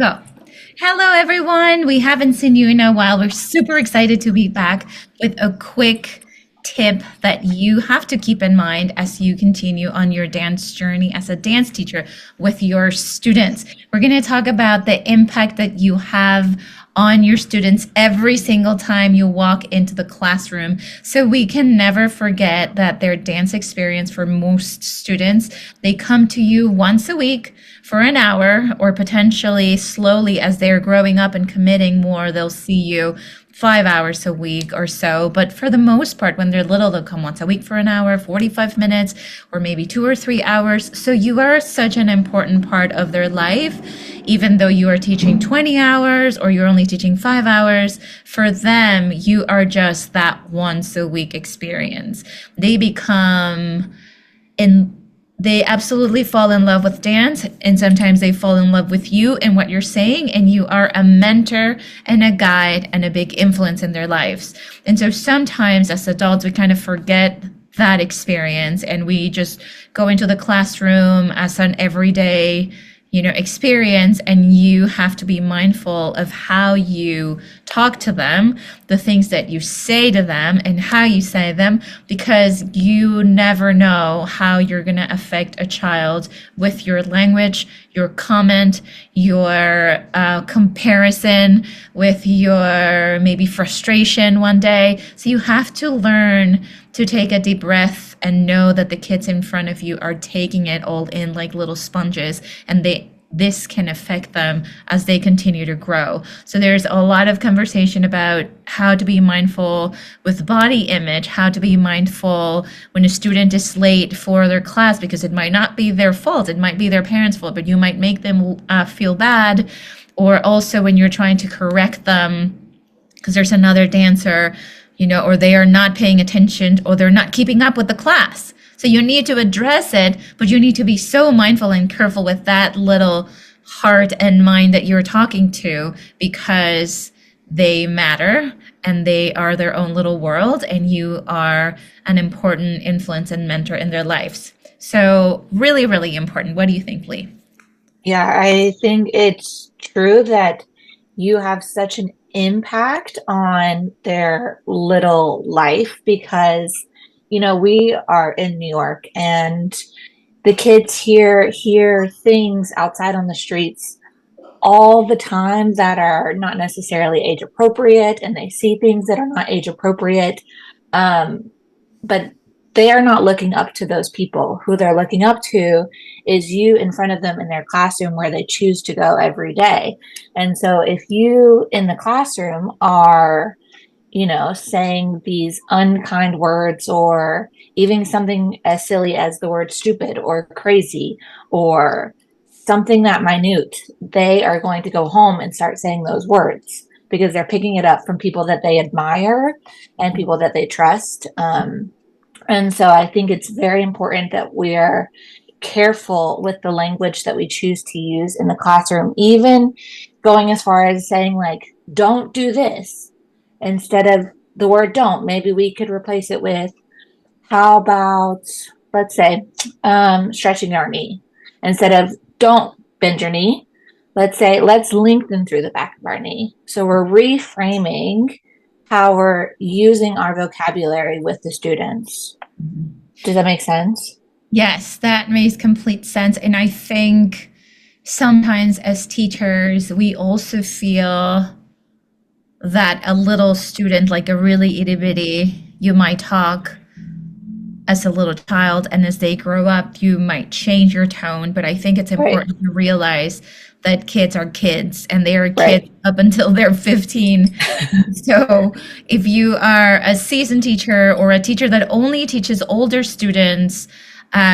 Go. Hello, everyone. We haven't seen you in a while. We're super excited to be back with a quick tip that you have to keep in mind as you continue on your dance journey as a dance teacher with your students. We're going to talk about the impact that you have on your students every single time you walk into the classroom. So we can never forget that their dance experience for most students, they come to you once a week for an hour, or potentially slowly as they're growing up and committing more, they'll see you 5 hours a week or so. But for the most part, when they're little, they'll come once a week for an hour, 45 minutes, or maybe 2 or 3 hours. So you are such an important part of their life, even though you are teaching 20 hours or you're only teaching 5 hours. For them, you are just that once a week experience. They become in they absolutely fall in love with dance, and sometimes they fall in love with you and what you're saying, and you are a mentor and a guide and a big influence in their lives. And so sometimes as adults we kind of forget that experience, and we just go into the classroom as an everyday experience, and you have to be mindful of how you talk to them, the things that you say to them and how you say them, because you never know how you're going to affect a child with your language, your comment, your comparison, with your maybe frustration one day. So you have to learn to take a deep breath and know that the kids in front of you are taking it all in like little sponges, and this can affect them as they continue to grow. So there's a lot of conversation about how to be mindful with body image, how to be mindful when a student is late for their class, because it might not be their fault, it might be their parents' fault, but you might make them feel bad. Or also when you're trying to correct them because there's another dancer, or they are not paying attention, or they're not keeping up with the class. So you need to address it, but you need to be so mindful and careful with that little heart and mind that you're talking to, because they matter and they are their own little world, and you are an important influence and mentor in their lives. So really, really important. What do you think, Lee? Yeah, I think it's true that you have such an impact on their little life because, we are in New York and the kids here hear things outside on the streets all the time that are not necessarily age appropriate, and they see things that are not age appropriate. Um, but they are not looking up to those people. Who they're looking up to is you in front of them in their classroom where they choose to go every day. And so if you in the classroom are, saying these unkind words, or even something as silly as the word stupid or crazy or something that minute, they are going to go home and start saying those words because they're picking it up from people that they admire and people that they trust. And so I think it's very important that we're careful with the language that we choose to use in the classroom, even going as far as saying, like, don't do this instead of the word don't. Maybe we could replace it with, how about, let's say, stretching our knee. Instead of don't bend your knee, let's say, let's lengthen through the back of our knee. So we're reframing how we're using our vocabulary with the students. Does that make sense? Yes, that makes complete sense. And I think sometimes as teachers, we also feel that a little student, like a really itty bitty, you might talk as a little child, and as they grow up, you might change your tone. But I think it's Right. important to realize that kids are kids, and they are kids Right. up until they're 15. So if you are a seasoned teacher or a teacher that only teaches older students,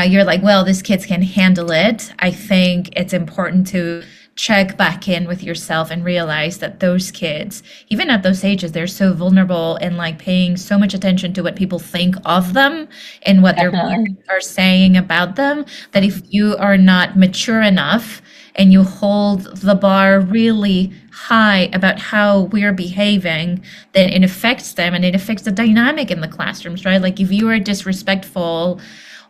you're like, well, these kids can handle it. I think it's important to check back in with yourself and realize that those kids, even at those ages, they're so vulnerable and like paying so much attention to what people think of them and what their Definitely. parents are saying about them, that if you are not mature enough and you hold the bar really high about how we're behaving, then it affects them and it affects the dynamic in the classrooms, right? Like if you are disrespectful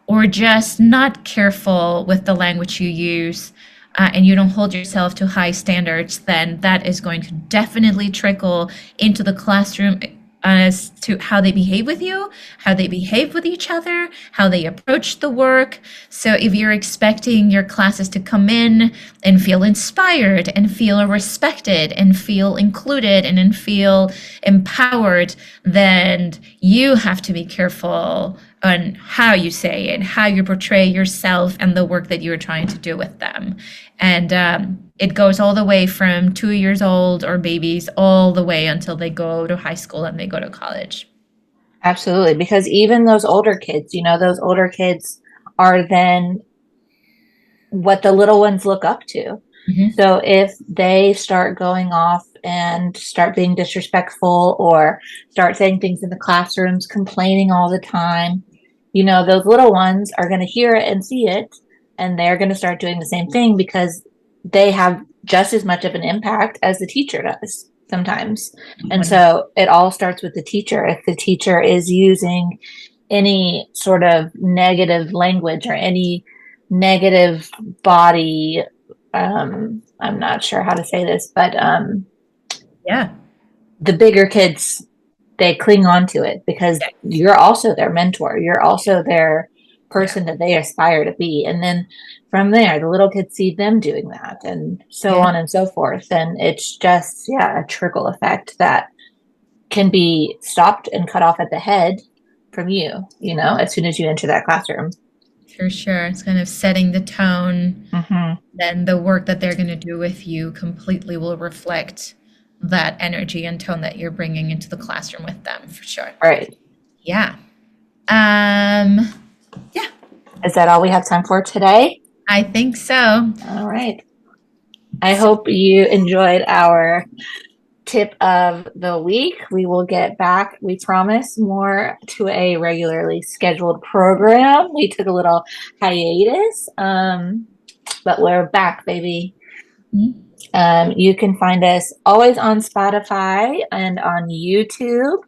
or just not careful with the language you use, and you don't hold yourself to high standards, then that is going to definitely trickle into the classroom as to how they behave with you, how they behave with each other, how they approach the work. So if you're expecting your classes to come in and feel inspired and feel respected and feel included and feel empowered, then you have to be careful on how you say it, how you portray yourself and the work that you're trying to do with them. And it goes all the way from 2 years old or babies all the way until they go to high school and they go to college. Absolutely. Because even those older kids, those older kids are then what the little ones look up to. Mhm. So if they start going off and start being disrespectful or start saying things in the classrooms, complaining all the time, those little ones are going to hear it and see it, and they're going to start doing the same thing because they have just as much of an impact as the teacher does sometimes. And so it all starts with the teacher. If the teacher is using any sort of negative language or any negative body, I'm not sure how to say this, but Yeah. the bigger kids, they cling on to it because Yeah. you're also their mentor. You're also their Yeah. person that they aspire to be. And then from there, the little kids see them doing that and so Yeah. on and so forth. And it's just, yeah, a trickle effect that can be stopped and cut off at the head from you, as soon as you enter that classroom. For sure. It's kind of setting the tone. Mm-hmm. Then the work that they're going to do with you completely will reflect that energy and tone that you're bringing into the classroom with them, for sure. Right. Yeah. Um, yeah, Is that all we have time for today? I think so. All right. I hope you enjoyed our tip of the week. We will get back, we promise, more to a regularly scheduled program. We took a little hiatus, but we're back, baby. Mhm. You can find us always on Spotify and on YouTube,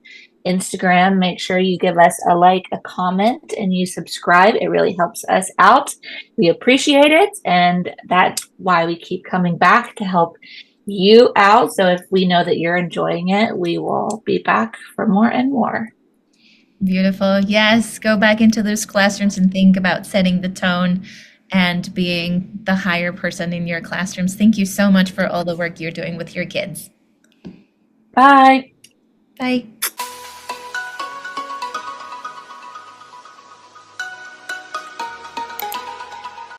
Instagram. Make sure you give us a like, a comment, and you subscribe. It really helps us out. We appreciate it. And that's why we keep coming back to help you out. So if we know that you're enjoying it, we will be back for more and more. Beautiful. Yes, go back into those classrooms and think about setting the tone and being the higher person in your classrooms. Thank you so much for all the work you're doing with your kids. Bye. Bye.